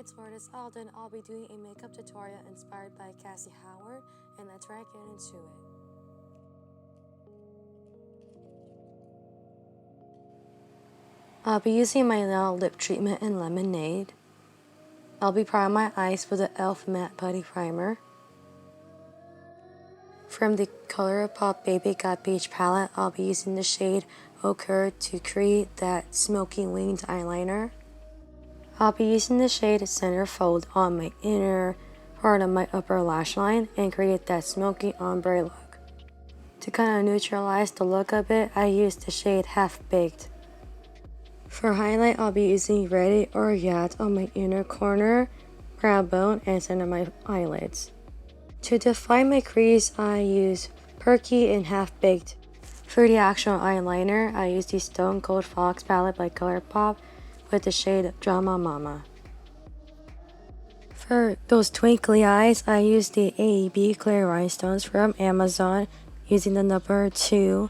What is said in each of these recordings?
it's Lourdes Alden. I'll be doing a makeup tutorial inspired by Cassie Howard, and let's right get into it. I'll be using my nail lip treatment in Lemonade. I'll be priming my eyes with the e.l.f. Matte Putty Primer. From the ColourPop Baby Got Beach palette, I'll be using the shade Ochre to create that smoky winged eyeliner. I'll be using the shade Centerfold on my inner part of my upper lash line and create that smoky ombre look. To kind of neutralize the look a bit, I use the shade Half Baked. For highlight, I'll be using Ready or Yet on my inner corner, brow bone, and center of my eyelids. To define my crease, I use Perky and Half Baked. For the actual eyeliner, I use the Stone Cold Fox palette by ColourPop with the shade Drama Mama. For those twinkly eyes, I use the AEB Clear Rhinestones from Amazon using the number 2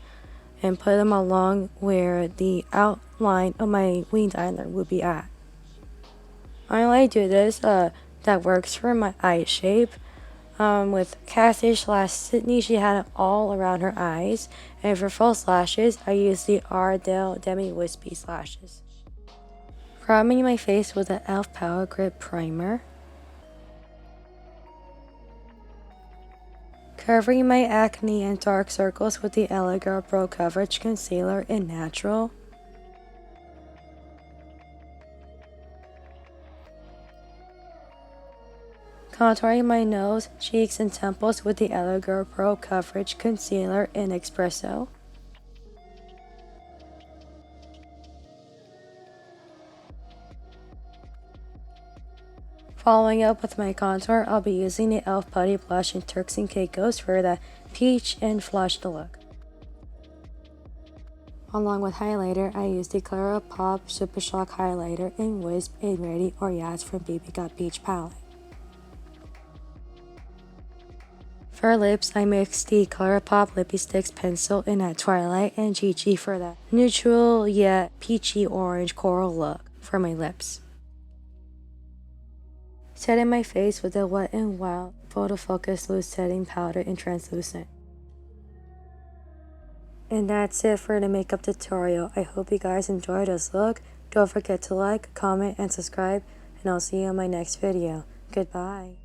and put them along where the outline of my winged eyeliner would be at. I like to do this, that works for my eye shape. With Cassie/Sydney, she had it all around her eyes, and for false lashes, I use the Ardell Demi Wispy lashes. Priming my face with the e.l.f. Power Grip Primer. Covering my acne and dark circles with the Elegant Pro Coverage Concealer in Natural. Contouring my nose, cheeks, and temples with the Elegant Pro Coverage Concealer in Espresso. Following up with my contour, I'll be using the e.l.f. Putty Blush in Turks and Caicos for the peach and flushed look. Along with highlighter, I use the ColourPop Super Shock Highlighter in Wisp and Ready or Yet from Baby Got Beach palette. For lips, I mix the ColourPop Lippy Sticks pencil in at Twilight and Gigi for that neutral yet peachy orange coral look for my lips. Setting my face with the Wet n Wild Photo Focus Loose Setting Powder in Translucent. And that's it for the makeup tutorial. I hope you guys enjoyed this look. Don't forget to like, comment, and subscribe, and I'll see you in my next video. Goodbye.